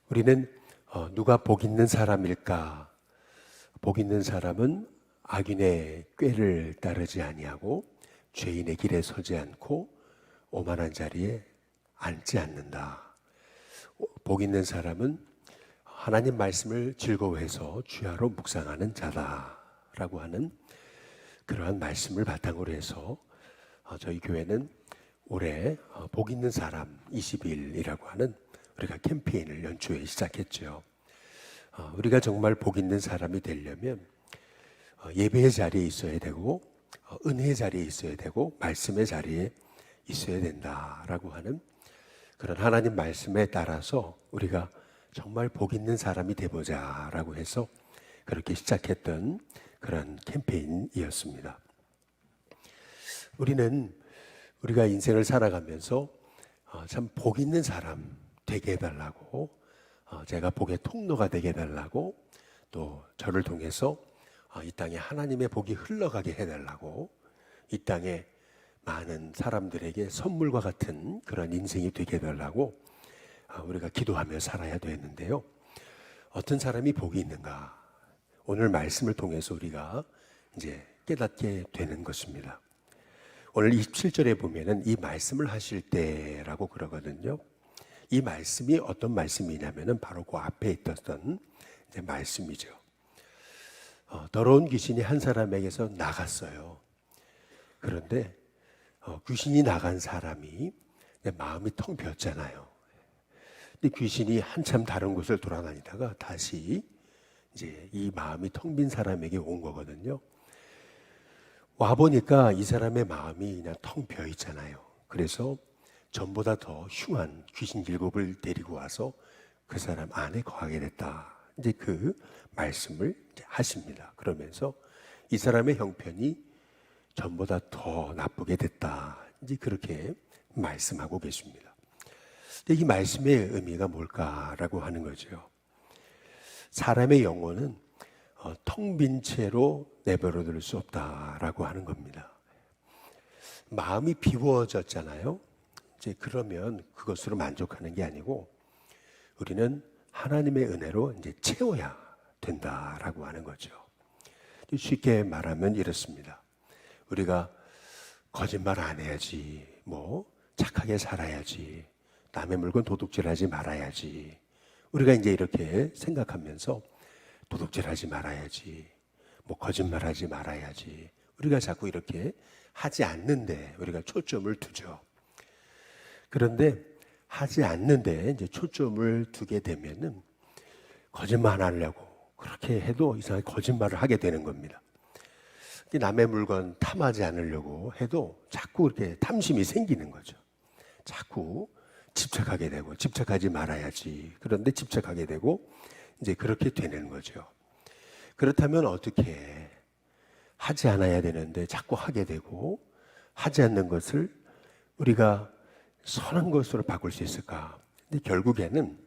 우리는 누가 복 있는 사람일까? 복 있는 사람은 악인의 꾀를 따르지 아니하고 죄인의 길에 서지 않고 오만한 자리에 앉지 않는다. 복 있는 사람은 하나님 말씀을 즐거워해서 주야로 묵상하는 자다라고 하는 그러한 말씀을 바탕으로 해서 저희 교회는 올해 복 있는 사람 20일이라고 하는 우리가 캠페인을 연초에 시작했죠. 우리가 정말 복 있는 사람이 되려면 예배의 자리에 있어야 되고 은혜의 자리에 있어야 되고 말씀의 자리에 있어야 된다라고 하는 그런 하나님 말씀에 따라서 우리가 정말 복 있는 사람이 되보자라고 해서 그렇게 시작했던 그런 캠페인이었습니다. 우리가 인생을 살아가면서 참 복 있는 사람 되게 해달라고, 제가 복의 통로가 되게 해달라고, 또 저를 통해서 이 땅에 하나님의 복이 흘러가게 해달라고, 이 땅에 많은 사람들에게 선물과 같은 그런 인생이 되게 해달라고 우리가 기도하며 살아야 되는데요. 어떤 사람이 복이 있는가? 오늘 말씀을 통해서 우리가 이제 깨닫게 되는 것입니다. 오늘 27절에 보면은 이 말씀을 하실 때라고 그러거든요. 이 말씀이 어떤 말씀이냐면은 바로 그 앞에 있었던 이제 말씀이죠. 더러운 귀신이 한 사람에게서 나갔어요. 그런데 귀신이 나간 사람이 마음이 텅 비었잖아요. 근데 귀신이 한참 다른 곳을 돌아다니다가 다시 이제 이 마음이 텅 빈 사람에게 온 거거든요. 와 보니까 이 사람의 마음이 그냥 텅 비어 있잖아요. 그래서 전보다 더 흉한 귀신 7을 데리고 와서 그 사람 안에 거하게 됐다. 이제 그 말씀을 이제 하십니다. 그러면서 이 사람의 형편이 전보다 더 나쁘게 됐다. 이제 그렇게 말씀하고 계십니다. 이 말씀의 의미가 뭘까라고 하는 거죠. 사람의 영혼은 텅 빈 채로 내버려둘 수 없다라고 하는 겁니다. 마음이 비워졌잖아요. 이제 그러면 그것으로 만족하는 게 아니고 우리는 하나님의 은혜로 이제 채워야 된다라고 하는 거죠. 쉽게 말하면 이렇습니다. 우리가 거짓말 안 해야지, 착하게 살아야지, 남의 물건 도둑질하지 말아야지. 우리가 이제 이렇게 생각하면서 도둑질하지 말아야지, 거짓말하지 말아야지. 우리가 자꾸 이렇게 하지 않는데 우리가 초점을 두죠. 그런데 하지 않는데 이제 초점을 두게 되면은 거짓말 안 하려고 그렇게 해도 이상하게 거짓말을 하게 되는 겁니다. 남의 물건 탐하지 않으려고 해도 자꾸 이렇게 탐심이 생기는 거죠. 자꾸 집착하게 되고 집착하지 말아야지. 그런데 집착하게 되고 이제 그렇게 되는 거죠. 그렇다면 어떻게 해? 하지 않아야 되는데 자꾸 하게 되고 하지 않는 것을 우리가 선한 것으로 바꿀 수 있을까? 근데 결국에는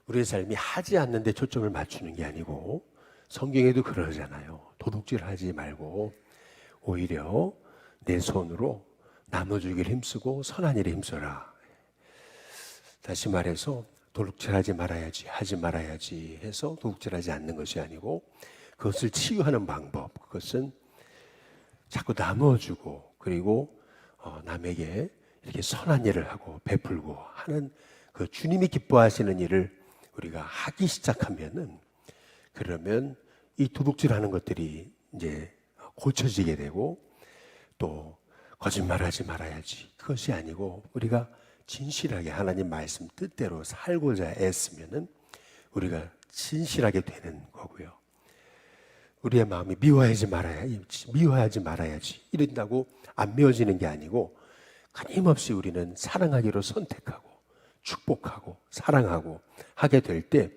우리의 삶이 하지 않는데 초점을 맞추는 게 아니고 성경에도 그러잖아요. 도둑질하지 말고 오히려 내 손으로 나눠주기를 힘쓰고 선한 일에 힘써라. 다시 말해서 도둑질하지 말아야지, 하지 말아야지 해서 도둑질하지 않는 것이 아니고 그것을 치유하는 방법, 그것은 자꾸 나눠주고 그리고 남에게 이렇게 선한 일을 하고 베풀고 하는 그 주님이 기뻐하시는 일을 우리가 하기 시작하면은 그러면 이 도둑질하는 것들이 이제 고쳐지게 되고 또 거짓말하지 말아야지 그것이 아니고 우리가 진실하게 하나님 말씀 뜻대로 살고자 애쓰면은 우리가 진실하게 되는 거고요. 우리의 마음이 미워하지 말아야지 이런다고 안 미워지는 게 아니고 끊임없이 우리는 사랑하기로 선택하고 축복하고 사랑하고 하게 될 때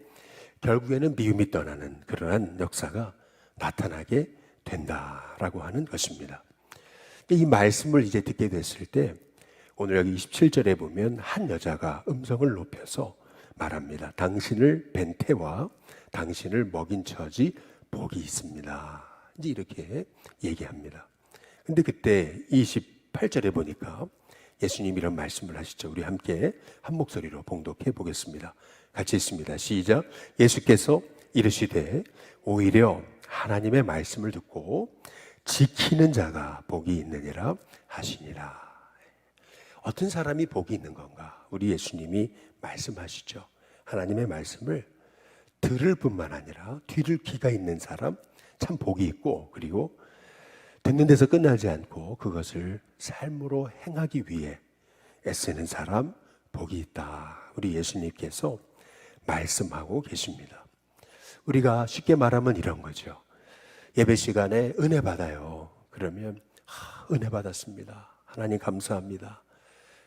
결국에는 미움이 떠나는 그러한 역사가 나타나게 된다라고 하는 것입니다. 이 말씀을 이제 듣게 됐을 때 오늘 여기 27절에 보면 한 여자가 음성을 높여서 말합니다. 당신을 뵌 태와 당신을 먹인 처지 복이 있습니다. 이제 이렇게 얘기합니다. 근데 그때 28절에 보니까 예수님 이런 말씀을 하시죠. 우리 함께 한 목소리로 봉독해 보겠습니다. 같이 있습니다. 시작. 예수께서 이르시되 오히려 하나님의 말씀을 듣고 지키는 자가 복이 있느니라 하시니라. 어떤 사람이 복이 있는 건가? 우리 예수님이 말씀하시죠. 하나님의 말씀을 들을 뿐만 아니라 뒤를 귀가 있는 사람 참 복이 있고, 그리고 듣는 데서 끝나지 않고 그것을 삶으로 행하기 위해 애쓰는 사람 복이 있다. 우리 예수님께서 말씀하고 계십니다. 우리가 쉽게 말하면 이런 거죠. 예배 시간에 은혜 받아요. 그러면 은혜 받았습니다. 하나님 감사합니다.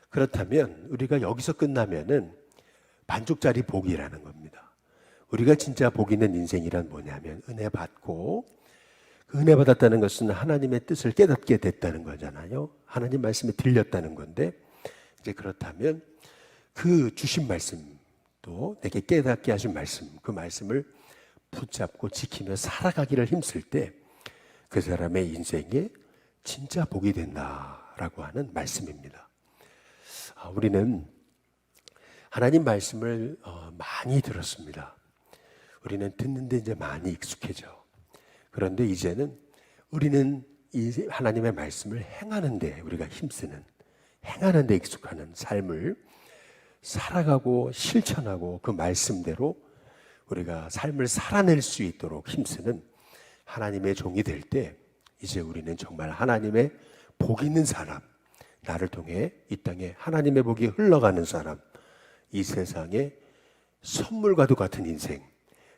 그렇다면 우리가 여기서 끝나면은 반쪽짜리 복이라는 겁니다. 우리가 진짜 복 있는 인생이란 뭐냐면 은혜 받고, 그 은혜 받았다는 것은 하나님의 뜻을 깨닫게 됐다는 거잖아요. 하나님 말씀에 들렸다는 건데, 이제 그렇다면 그 주신 말씀도 내게 깨닫게 하신 말씀, 그 말씀을 붙잡고 지키며 살아가기를 힘쓸 때 그 사람의 인생에 진짜 복이 된다라고 하는 말씀입니다. 우리는 하나님 말씀을 많이 들었습니다. 우리는 듣는데 이제 많이 익숙해져. 그런데 이제는 우리는 이 하나님의 말씀을 행하는데 우리가 힘쓰는, 행하는데 익숙하는 삶을 살아가고 실천하고 그 말씀대로 우리가 삶을 살아낼 수 있도록 힘쓰는 하나님의 종이 될 때, 이제 우리는 정말 하나님의 복 있는 사람, 나를 통해 이 땅에 하나님의 복이 흘러가는 사람, 이 세상에 선물과도 같은 인생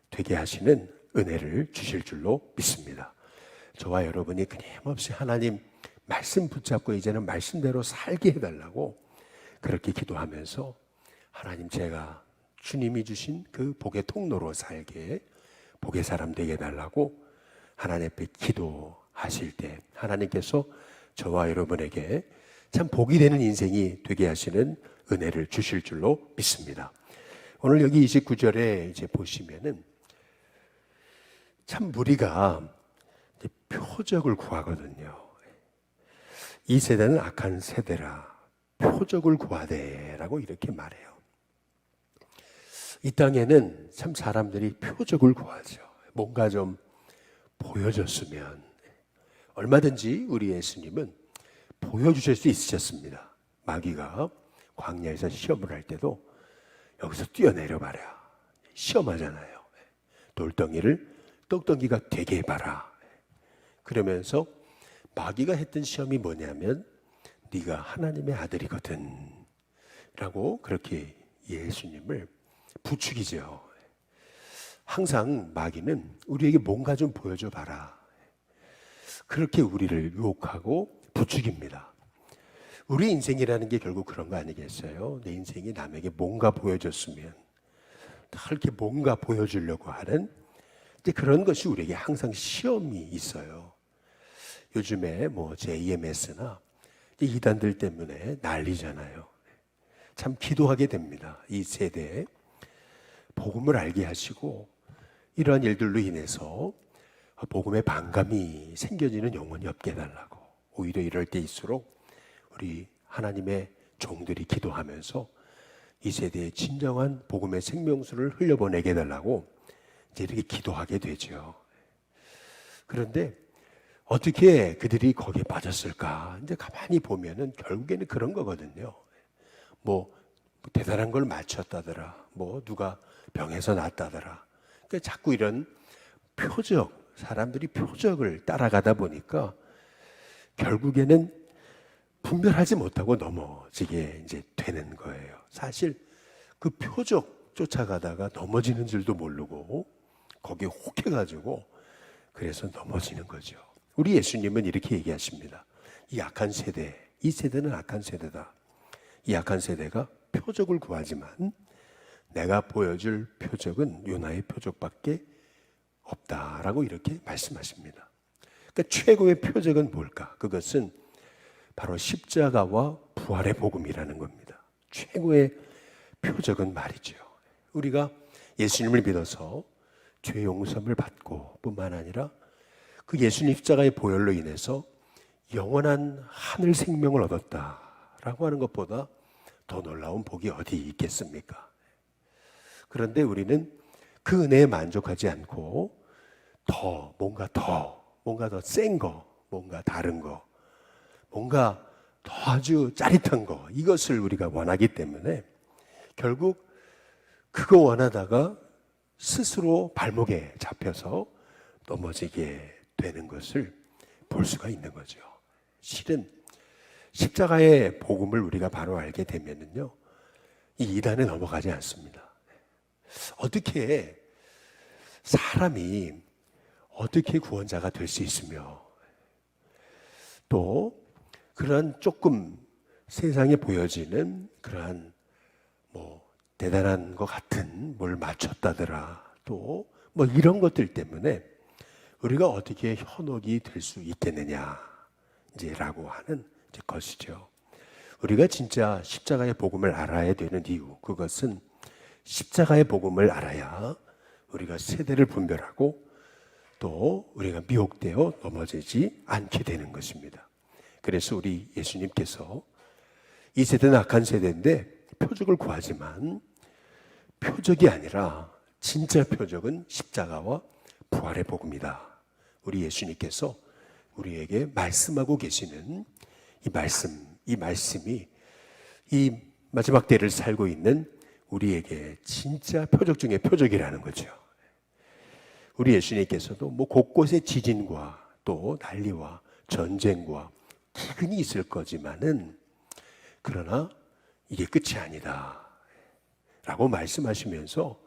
되게 하시는 은혜를 주실 줄로 믿습니다. 저와 여러분이 끊임없이 하나님 말씀 붙잡고 이제는 말씀대로 살게 해달라고 그렇게 기도하면서, 하나님 제가 주님이 주신 그 복의 통로로 살게, 복의 사람 되게 해달라고 하나님 앞에 기도하실 때 하나님께서 저와 여러분에게 참 복이 되는 인생이 되게 하시는 은혜를 주실 줄로 믿습니다. 오늘 여기 29절에 이제 보시면은 참 무리가 표적을 구하거든요. 이 세대는 악한 세대라 표적을 구하되라고 이렇게 말해요. 이 땅에는 참 사람들이 표적을 구하죠. 뭔가 좀 보여줬으면. 얼마든지 우리 예수님은 보여주실 수 있으셨습니다. 마귀가 광야에서 시험을 할 때도 여기서 뛰어내려 봐라. 시험하잖아요. 돌덩이를 떡덩이가 되게 해봐라. 그러면서 마귀가 했던 시험이 뭐냐면 네가 하나님의 아들이거든 라고 그렇게 예수님을 부추기죠. 항상 마귀는 우리에게 뭔가 좀 보여줘 봐라. 그렇게 우리를 유혹하고 부추깁니다. 우리 인생이라는 게 결국 그런 거 아니겠어요? 내 인생이 남에게 뭔가 보여줬으면, 이렇게 뭔가 보여주려고 하는 이제 그런 것이 우리에게 항상 시험이 있어요. 요즘에 뭐 JMS나 이단들 때문에 난리잖아요. 참 기도하게 됩니다. 이 세대에 복음을 알게 하시고 이러한 일들로 인해서 복음의 반감이 생겨지는 영혼이 없게 해달라고, 오히려 이럴 때일수록 우리 하나님의 종들이 기도하면서 이 세대에 진정한 복음의 생명수를 흘려보내게 해달라고 이제 이렇게 기도하게 되죠. 그런데 어떻게 그들이 거기에 빠졌을까? 이제 가만히 보면은 결국에는 그런 거거든요. 뭐 대단한 걸 맞췄다더라, 뭐 누가 병에서 낫다더라. 그러니까 자꾸 이런 표적, 사람들이 표적을 따라가다 보니까 결국에는 분별하지 못하고 넘어지게 이제 되는 거예요. 사실 그 표적 쫓아가다가 넘어지는 줄도 모르고 거기에 혹해가지고 그래서 넘어지는 거죠. 우리 예수님은 이렇게 얘기하십니다. 이 악한 세대, 이 세대는 악한 세대다. 이 악한 세대가 표적을 구하지만 내가 보여줄 표적은 요나의 표적밖에 없다라고 이렇게 말씀하십니다. 그러니까 최고의 표적은 뭘까? 그것은 바로 십자가와 부활의 복음이라는 겁니다. 최고의 표적은 말이죠. 우리가 예수님을 믿어서 죄 용서를 받고 뿐만 아니라 그 예수님 십자가의 보혈로 인해서 영원한 하늘 생명을 얻었다 라고 하는 것보다 더 놀라운 복이 어디 있겠습니까? 그런데 우리는 그 은혜에 만족하지 않고 뭔가 더 센 거, 뭔가 다른 거, 뭔가 더 아주 짜릿한 거, 이것을 우리가 원하기 때문에 결국 그거 원하다가 스스로 발목에 잡혀서 넘어지게 되는 것을 볼 수가 있는 거죠. 실은 십자가의 복음을 우리가 바로 알게 되면은요, 이 이단에 넘어가지 않습니다. 어떻게 사람이 어떻게 구원자가 될 수 있으며 또 그러한 조금 세상에 보여지는 그러한 대단한 것 같은 뭘 맞췄다더라 또 이런 것들 때문에 우리가 어떻게 현혹이 될 수 있겠느냐 라고 하는 것이죠. 우리가 진짜 십자가의 복음을 알아야 되는 이유, 그것은 십자가의 복음을 알아야 우리가 세대를 분별하고 또 우리가 미혹되어 넘어지지 않게 되는 것입니다. 그래서 우리 예수님께서 이 세대는 악한 세대인데 표적을 구하지만 표적이 아니라 진짜 표적은 십자가와 부활의 복음이다. 우리 예수님께서 우리에게 말씀하고 계시는 이 말씀이 이 마지막 때를 살고 있는 우리에게 진짜 표적 중에 표적이라는 거죠. 우리 예수님께서도 곳곳에 지진과 또 난리와 전쟁과 기근이 있을 거지만은 그러나 이게 끝이 아니다 라고 말씀하시면서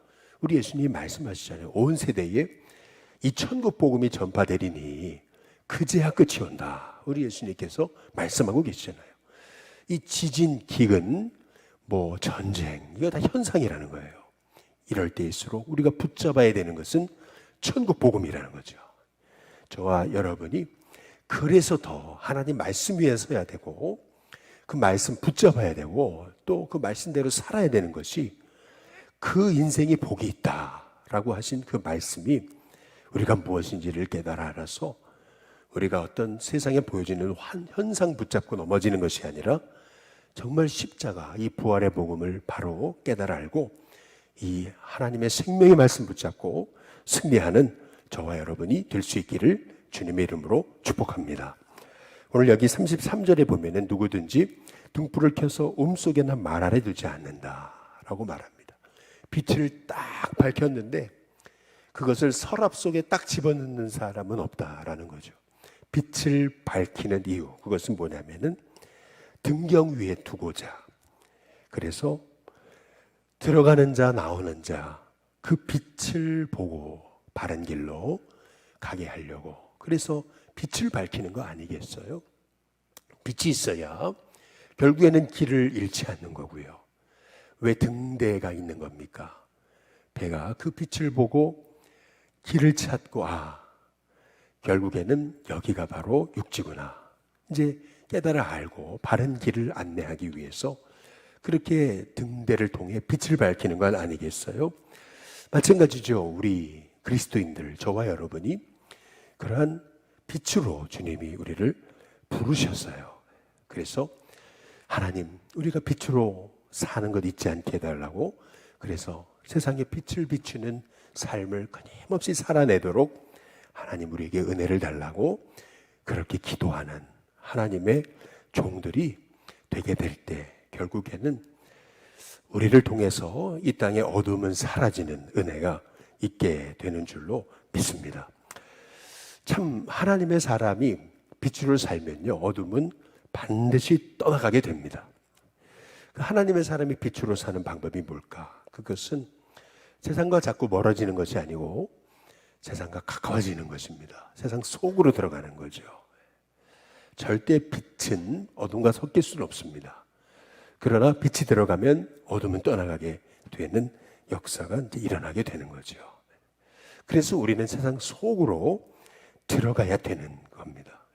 우리 예수님이 말씀하시잖아요. 온 세대에 이 천국 복음이 전파되리니 그제야 끝이 온다. 우리 예수님께서 말씀하고 계시잖아요. 이 지진, 기근, 전쟁, 이거 다 현상이라는 거예요. 이럴 때일수록 우리가 붙잡아야 되는 것은 천국 복음이라는 거죠. 저와 여러분이 그래서 더 하나님 말씀 위에 서야 되고 그 말씀 붙잡아야 되고 또 그 말씀대로 살아야 되는 것이 그 인생이 복이 있다라고 하신 그 말씀이 우리가 무엇인지를 깨달아 알아서 우리가 어떤 세상에 보여지는 현상 붙잡고 넘어지는 것이 아니라 정말 십자가, 이 부활의 복음을 바로 깨달아 알고 이 하나님의 생명의 말씀 붙잡고 승리하는 저와 여러분이 될 수 있기를 주님의 이름으로 축복합니다. 오늘 여기 33절에 보면은 누구든지 등불을 켜서 속에나 말 아래 두지 않는다라고 말합니다. 빛을 딱 밝혔는데 그것을 서랍 속에 딱 집어넣는 사람은 없다라는 거죠. 빛을 밝히는 이유, 그것은 뭐냐면은 등경 위에 두고자. 그래서 들어가는 자 나오는 자 그 빛을 보고 바른 길로 가게 하려고. 그래서 빛을 밝히는 거 아니겠어요? 빛이 있어야 결국에는 길을 잃지 않는 거고요. 왜 등대가 있는 겁니까? 배가 그 빛을 보고 길을 찾고 결국에는 여기가 바로 육지구나. 이제 깨달아 알고 바른 길을 안내하기 위해서 그렇게 등대를 통해 빛을 밝히는 건 아니겠어요? 마찬가지죠. 우리 그리스도인들, 저와 여러분이 그러한 빛으로 주님이 우리를 부르셨어요. 그래서 하나님, 우리가 빛으로 사는 것 잊지 않게 해달라고, 그래서 세상에 빛을 비추는 삶을 끊임없이 살아내도록 하나님 우리에게 은혜를 달라고 그렇게 기도하는 하나님의 종들이 되게 될 때 결국에는 우리를 통해서 이 땅의 어둠은 사라지는 은혜가 있게 되는 줄로 믿습니다. 참 하나님의 사람이 빛으로 살면요, 어둠은 반드시 떠나가게 됩니다. 하나님의 사람이 빛으로 사는 방법이 뭘까? 그것은 세상과 자꾸 멀어지는 것이 아니고 세상과 가까워지는 것입니다. 세상 속으로 들어가는 거죠. 절대 빛은 어둠과 섞일 수는 없습니다. 그러나 빛이 들어가면 어둠은 떠나가게 되는 역사가 이제 일어나게 되는 거죠. 그래서 우리는 세상 속으로 들어가야 되는 겁니다.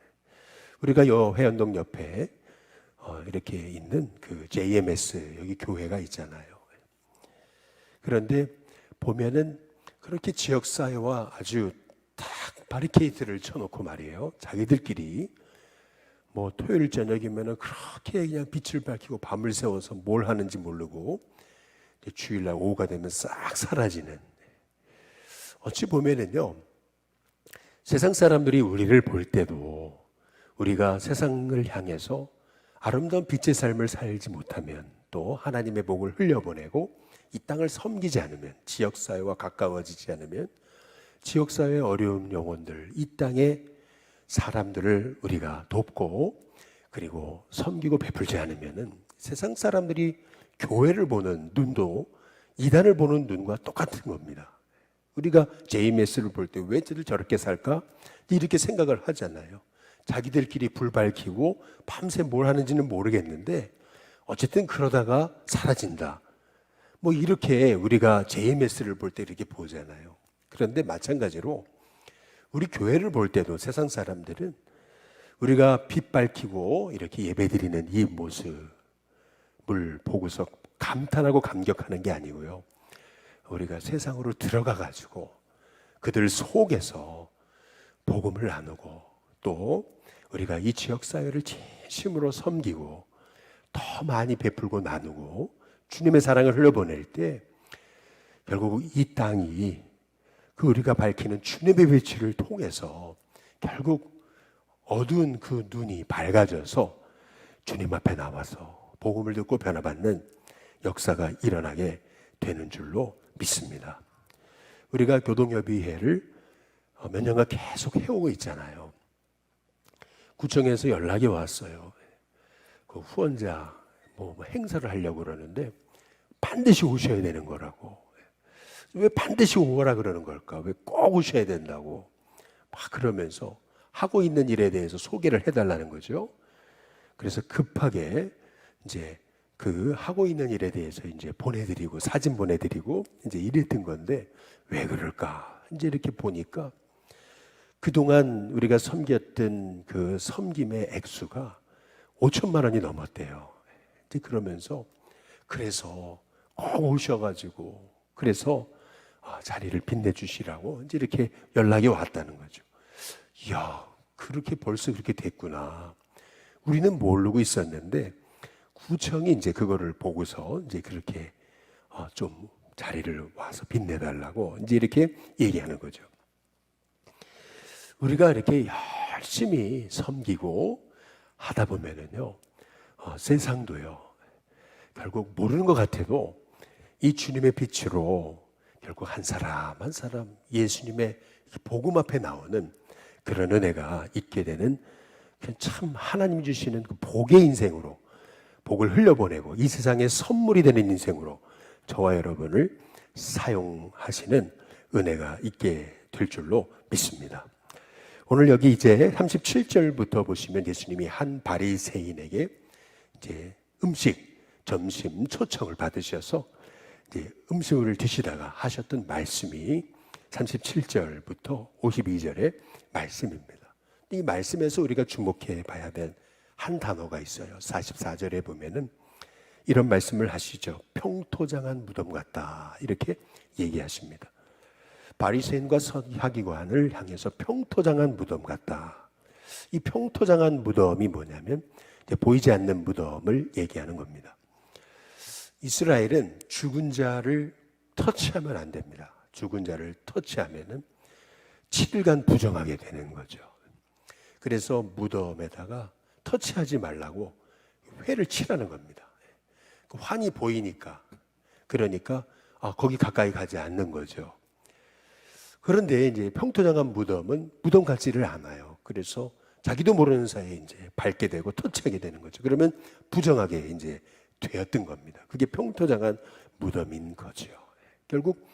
우리가 해안동 옆에 이렇게 있는 그 JMS 여기 교회가 있잖아요. 그런데 보면은 그렇게 지역사회와 아주 딱 바리케이트를 쳐놓고 말이에요. 자기들끼리 뭐 토요일 저녁이면은 그렇게 그냥 빛을 밝히고 밤을 새워서 뭘 하는지 모르고 주일날 오후가 되면 싹 사라지는, 어찌 보면은요 세상 사람들이 우리를 볼 때도 우리가 세상을 향해서 아름다운 빛의 삶을 살지 못하면, 또 하나님의 복을 흘려보내고 이 땅을 섬기지 않으면, 지역사회와 가까워지지 않으면, 지역사회의 어려운 영혼들, 이 땅의 사람들을 우리가 돕고 그리고 섬기고 베풀지 않으면 세상 사람들이 교회를 보는 눈도 이단을 보는 눈과 똑같은 겁니다. 우리가 JMS를 볼 때 왜 저렇게 살까? 이렇게 생각을 하잖아요. 자기들끼리 불 밝히고 밤새 뭘 하는지는 모르겠는데 어쨌든 그러다가 사라진다. 뭐 이렇게 우리가 JMS를 볼 때 이렇게 보잖아요. 그런데 마찬가지로 우리 교회를 볼 때도 세상 사람들은 우리가 빛 밝히고 이렇게 예배드리는 이 모습을 보고서 감탄하고 감격하는 게 아니고요, 우리가 세상으로 들어가 가지고 그들 속에서 복음을 나누고, 또 우리가 이 지역사회를 진심으로 섬기고 더 많이 베풀고 나누고 주님의 사랑을 흘려보낼 때 결국 이 땅이 그 우리가 밝히는 주님의 빛을 통해서 결국 어두운 그 눈이 밝아져서 주님 앞에 나와서 복음을 듣고 변화받는 역사가 일어나게 되는 줄로 믿습니다. 우리가 교동협의회를 몇 년간 계속 해오고 있잖아요. 구청에서 연락이 왔어요. 그 후원자 뭐 행사를 하려고 그러는데 반드시 오셔야 되는 거라고. 왜 반드시 오라 그러는 걸까? 왜 꼭 오셔야 된다고 막 그러면서 하고 있는 일에 대해서 소개를 해달라는 거죠. 그래서 급하게 이제 그 하고 있는 일에 대해서 이제 보내드리고 사진 보내드리고 이제 이랬던 건데, 왜 그럴까? 이제 이렇게 보니까 그동안 우리가 섬겼던 그 섬김의 액수가 5천만 원이 넘었대요. 이제 그러면서 그래서 꼭 오셔가지고 그래서 자리를 빛내주시라고 이제 이렇게 연락이 왔다는 거죠. 이야, 그렇게 벌써 그렇게 됐구나. 우리는 모르고 있었는데 구청이 이제 그거를 보고서 이제 그렇게 좀 자리를 와서 빛내달라고 이제 이렇게 얘기하는 거죠. 우리가 이렇게 열심히 섬기고 하다 보면은요, 세상도요, 결국 모르는 것 같아도 이 주님의 빛으로 결국 한 사람 한 사람 예수님의 복음 앞에 나오는 그런 은혜가 있게 되는, 참 하나님이 주시는 그 복의 인생으로 복을 흘려보내고 이 세상에 선물이 되는 인생으로 저와 여러분을 사용하시는 은혜가 있게 될 줄로 믿습니다. 오늘 여기 이제 37절부터 보시면 예수님이 한 바리새인에게 이제 점심 초청을 받으셔서 이제 음식을 드시다가 하셨던 말씀이 37절부터 52절의 말씀입니다. 이 말씀에서 우리가 주목해 봐야 될 한 단어가 있어요. 44절에 보면은 이런 말씀을 하시죠. 평토장한 무덤 같다, 이렇게 얘기하십니다. 바리새인과 서기관을 향해서 평토장한 무덤 같다. 이 평토장한 무덤이 뭐냐면 이제 보이지 않는 무덤을 얘기하는 겁니다. 이스라엘은 죽은 자를 터치하면 안 됩니다. 죽은 자를 터치하면은 7일간 부정하게 되는 거죠. 그래서 무덤에다가 터치하지 말라고 회를 칠하는 겁니다. 그 환이 보이니까, 그러니까 거기 가까이 가지 않는 거죠. 그런데 이제 평토장한 무덤은 무덤 같지를 않아요. 그래서 자기도 모르는 사이에 이제 밟게 되고 터치하게 되는 거죠. 그러면 부정하게 이제 되었던 겁니다. 그게 평토장한 무덤인 거죠. 결국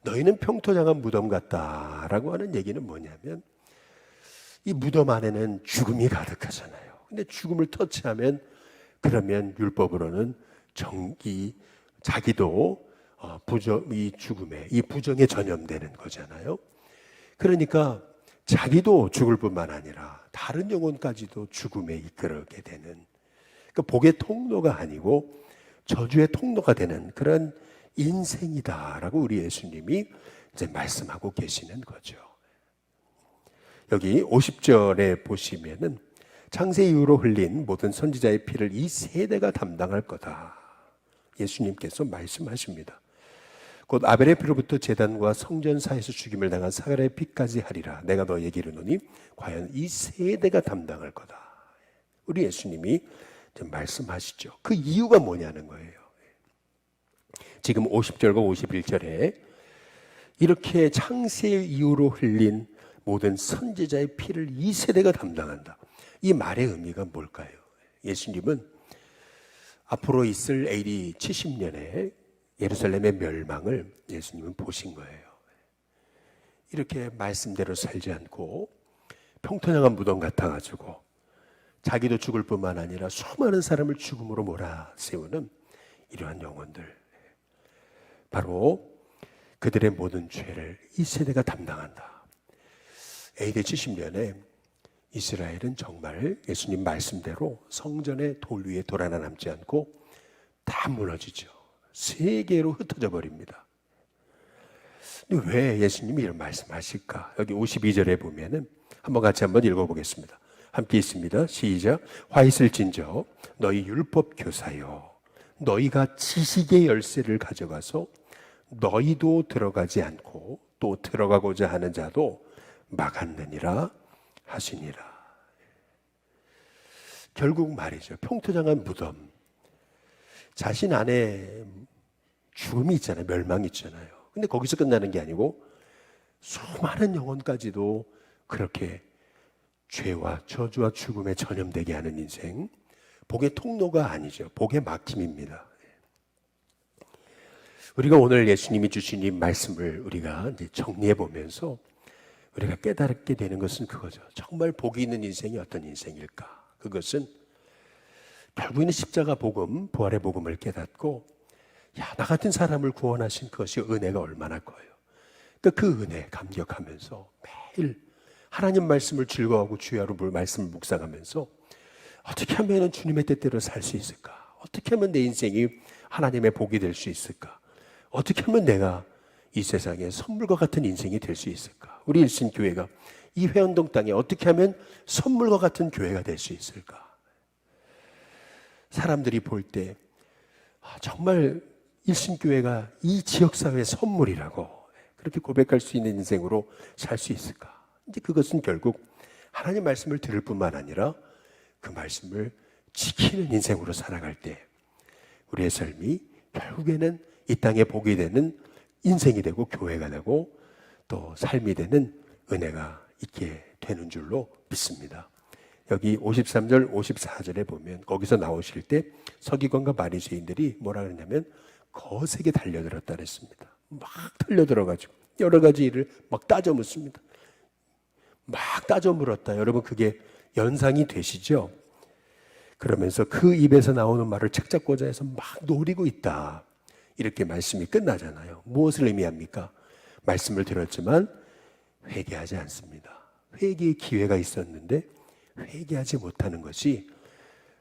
너희는 평토장한 무덤 같다라고 하는 얘기는 뭐냐면, 이 무덤 안에는 죽음이 가득하잖아요. 근데 죽음을 터치하면 그러면 율법으로는 자기도 이 죽음에, 이 부정에 전염되는 거잖아요. 그러니까 자기도 죽을 뿐만 아니라 다른 영혼까지도 죽음에 이끌게 되는, 그러니까 복의 통로가 아니고 저주의 통로가 되는 그런 인생이다라고 우리 예수님이 이제 말씀하고 계시는 거죠. 여기 50절에 보시면은 창세 이후로 흘린 모든 선지자의 피를 이 세대가 담당할 거다. 예수님께서 말씀하십니다. 곧 아벨의 피로부터 제단과 성전사에서 죽임을 당한 사가랴의 피까지 하리라. 내가 너에게 이르노니 과연 이 세대가 담당할 거다. 우리 예수님이 말씀하시죠. 그 이유가 뭐냐는 거예요. 지금 50절과 51절에 이렇게 창세 이후로 흘린 모든 선지자의 피를 이 세대가 담당한다. 이 말의 의미가 뭘까요? 예수님은 앞으로 있을 AD 70년에 예루살렘의 멸망을 예수님은 보신 거예요. 이렇게 말씀대로 살지 않고 평탄한 무덤 같아가지고 자기도 죽을 뿐만 아니라 수많은 사람을 죽음으로 몰아세우는 이러한 영혼들, 바로 그들의 모든 죄를 이 세대가 담당한다. AD 70년에 이스라엘은 정말 예수님 말씀대로 성전의 돌 위에 돌 하나 남지 않고 다 무너지죠. 세계로 흩어져 버립니다. 근데 왜 예수님이 이런 말씀하실까? 여기 52절에 보면은 한번 읽어보겠습니다. 함께 있습니다. 시작. 화 있을진저 너희 율법 교사여, 너희가 지식의 열쇠를 가져가서 너희도 들어가지 않고 또 들어가고자 하는 자도 막았느니라 하시니라. 결국 말이죠. 평토장한 무덤, 자신 안에 죽음이 있잖아요. 멸망이 있잖아요. 근데 거기서 끝나는 게 아니고 수많은 영혼까지도 그렇게 죄와 저주와 죽음에 전염되게 하는 인생, 복의 통로가 아니죠. 복의 막힘입니다. 우리가 오늘 예수님이 주신 이 말씀을 우리가 이제 정리해 보면서 우리가 깨닫게 되는 것은 그거죠. 정말 복이 있는 인생이 어떤 인생일까? 그것은 결국에는 십자가 복음, 부활의 복음을 깨닫고, 나 같은 사람을 구원하신 그것이 은혜가 얼마나 커요. 그러니까 그 은혜 감격하면서 매일 하나님 말씀을 즐거워하고 주야로 말씀을 묵상하면서 어떻게 하면 주님의 뜻대로 살 수 있을까? 어떻게 하면 내 인생이 하나님의 복이 될 수 있을까? 어떻게 하면 내가 이 세상에 선물과 같은 인생이 될 수 있을까? 우리 일신교회가 이 회원동 땅에 어떻게 하면 선물과 같은 교회가 될 수 있을까? 사람들이 볼 때 정말 일신교회가 이 지역사회의 선물이라고 그렇게 고백할 수 있는 인생으로 살 수 있을까? 이제 그것은 결국 하나님 말씀을 들을 뿐만 아니라 그 말씀을 지키는 인생으로 살아갈 때 우리의 삶이 결국에는 이 땅에 복이 되는 인생이 되고 교회가 되고 또 삶이 되는 은혜가 있게 되는 줄로 믿습니다. 여기 53절, 54절에 보면 거기서 나오실 때 서기관과 바리새인들이 뭐라 그러냐면 거세게 달려들었다 그랬습니다. 막 달려들어가지고 여러 가지 일을 막 따져 묻습니다. 막 따져 물었다. 여러분 그게 연상이 되시죠? 그러면서 그 입에서 나오는 말을 책잡고자 해서 막 노리고 있다. 이렇게 말씀이 끝나잖아요. 무엇을 의미합니까? 말씀을 들었지만 회개하지 않습니다. 회개의 기회가 있었는데 회개하지 못하는 것이,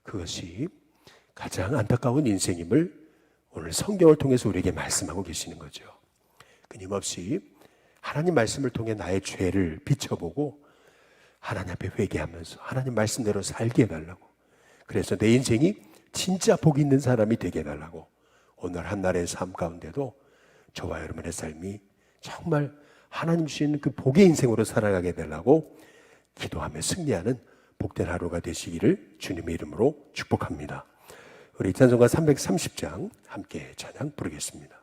그것이 가장 안타까운 인생임을 오늘 성경을 통해서 우리에게 말씀하고 계시는 거죠. 끊임없이 하나님 말씀을 통해 나의 죄를 비춰보고 하나님 앞에 회개하면서 하나님 말씀대로 살게 해달라고, 그래서 내 인생이 진짜 복 있는 사람이 되게 해달라고, 오늘 한날의 삶 가운데도 저와 여러분의 삶이 정말 하나님 주시는 그 복의 인생으로 살아가게 되려고 기도하며 승리하는 복된 하루가 되시기를 주님의 이름으로 축복합니다. 우리 찬송가 330장 함께 찬양 부르겠습니다.